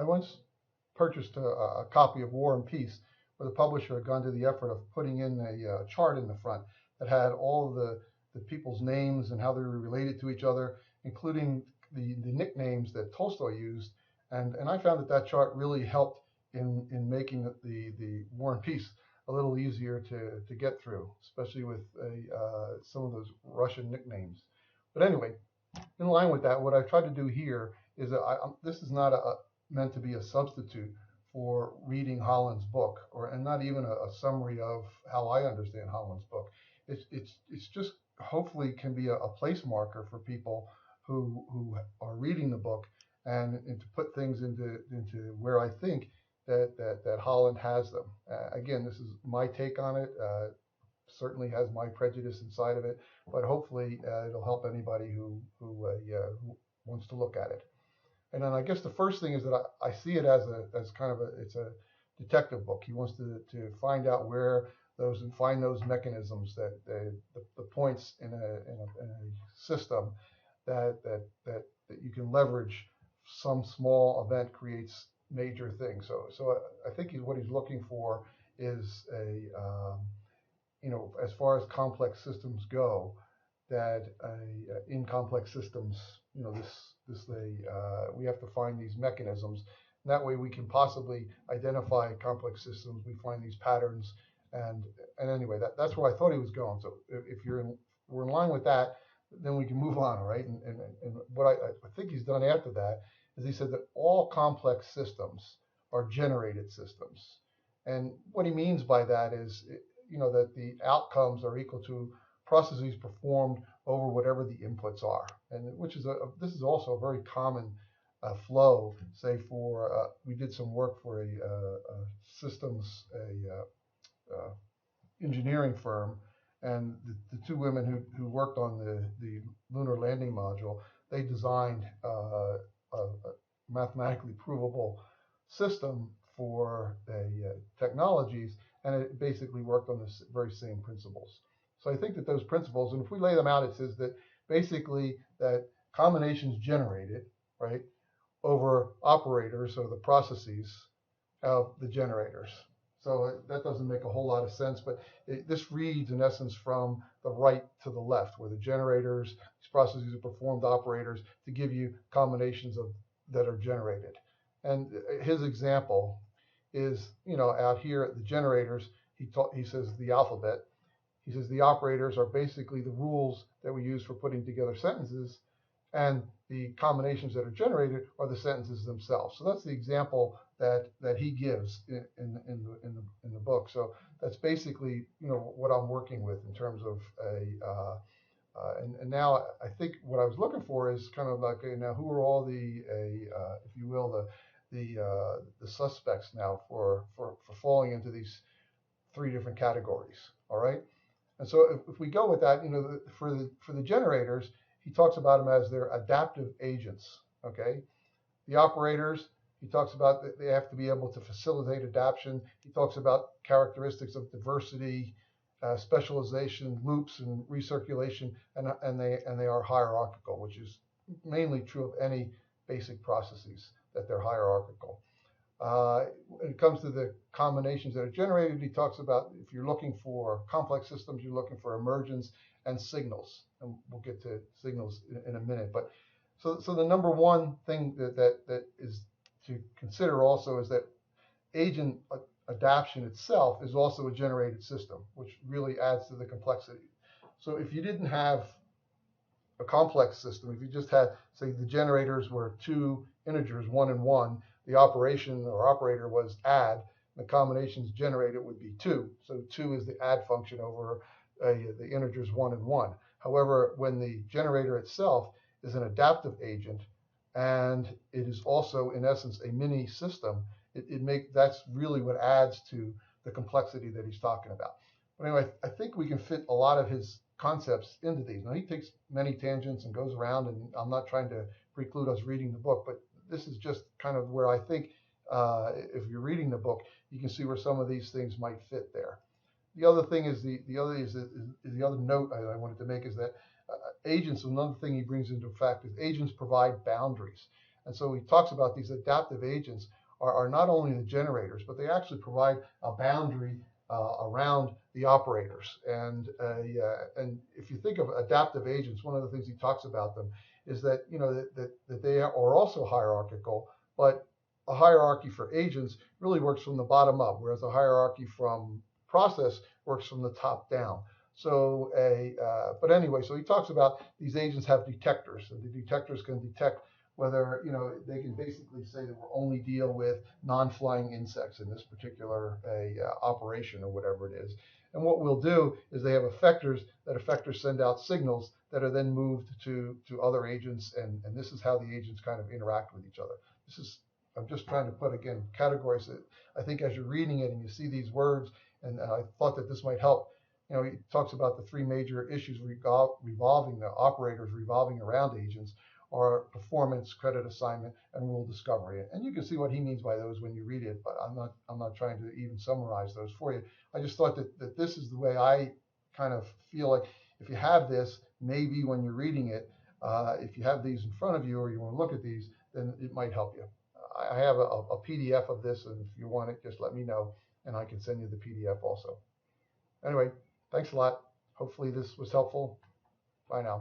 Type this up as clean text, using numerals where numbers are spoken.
I once purchased a copy of War and Peace, where the publisher had gone to the effort of putting in a chart in the front that had all of the people's names and how they were related to each other, including the nicknames that Tolstoy used. And I found that that chart really helped in making the War and Peace a little easier to get through, especially with some of those Russian nicknames. But anyway, in line with that, what I've tried to do here is that this is not meant to be a substitute for reading Holland's book, and not even a summary of how I understand Holland's book. It's just hopefully can be a place marker for people who are reading the book, and to put things into where I think that Holland has them. Again, this is my take on it. Certainly has my prejudice inside of it, but hopefully it'll help anybody who wants to look at it. And then I guess the first thing is that I see it as kind of it's a detective book. He wants to find out where those and find those mechanisms that the points in a system that you can leverage. Some small event creates major things. So I think what he's looking for is as far as complex systems go, that in complex systems, we have to find these mechanisms. And that way, we can possibly identify complex systems. We find these patterns, and anyway, that's where I thought he was going. So if we're in line with that, then we can move on, right? And what I think he's done after that is he said that all complex systems are generated systems. And what he means by that is, that the outcomes are equal to processes performed over whatever the inputs are, and which is this is also a very common flow. Say we did some work for a systems engineering firm, and the two women who worked on the lunar landing module, they designed a mathematically provable system for technologies, and it basically worked on the very same principles. So I think that those principles, and if we lay them out, it says that basically that combinations generated, right, over operators or the processes of the generators. So that doesn't make a whole lot of sense, but this reads in essence from the right to the left, where the generators, these processes are performed operators to give you combinations that are generated. And his example is, out here at the generators, he says the alphabet. He says the operators are basically the rules that we use for putting together sentences, and the combinations that are generated are the sentences themselves. So that's the example that he gives in the book. So that's basically what I'm working with in terms of and now I think what I was looking for is kind of like, now who are all the if you will, the suspects now for falling into these three different categories. All right. And so if we go with that, for the generators, he talks about them as their adaptive agents. Okay. The operators, he talks about that they have to be able to facilitate adaptation. He talks about characteristics of diversity, specialization, loops, and recirculation, and they are hierarchical, which is mainly true of any basic processes, that they're hierarchical. When it comes to the combinations that are generated, he talks about if you're looking for complex systems, you're looking for emergence and signals, and we'll get to signals in a minute. But so the number one thing that is to consider also is that agent adaptation itself is also a generated system, which really adds to the complexity. So if you didn't have a complex system, if you just had, say, the generators were two integers, 1 and 1, the operation or operator was add, the combinations generated would be 2. So 2 is the add function over the integers 1 and 1. However, when the generator itself is an adaptive agent, and it is also, in essence, a mini system, that's really what adds to the complexity that he's talking about. But anyway, I think we can fit a lot of his concepts into these. Now, he takes many tangents and goes around, and I'm not trying to preclude us reading the book, but this is just kind of where I think if you're reading the book, you can see where some of these things might fit there. The other thing is the other note I wanted to make is that agents. Another thing he brings into effect is agents provide boundaries, And so he talks about these adaptive agents are not only the generators, but they actually provide a boundary around the operators. And if you think of adaptive agents, one of the things he talks about them is that that they are also hierarchical, but a hierarchy for agents really works from the bottom up, whereas a hierarchy from process works from the top down. But anyway, so he talks about these agents have detectors, and the detectors can detect whether they can basically say that we'll only deal with non-flying insects in this particular operation or whatever it is. And what we'll do is they have effectors. That effectors send out signals that are then moved to other agents, and this is how the agents kind of interact with each other. This is I'm just trying to put again categories that I think as you're reading it and you see these words, and I thought that this might help. He talks about the three major issues revolving the operators revolving around agents are performance, credit assignment, and rule discovery. And you can see what he means by those when you read it, but I'm not trying to even summarize those for you. I just thought that this is the way I kind of feel like if you have this, maybe when you're reading it, if you have these in front of you or you want to look at these, then it might help you. I have a PDF of this, and if you want it, just let me know, and I can send you the PDF also. Anyway, thanks a lot. Hopefully this was helpful. Bye now.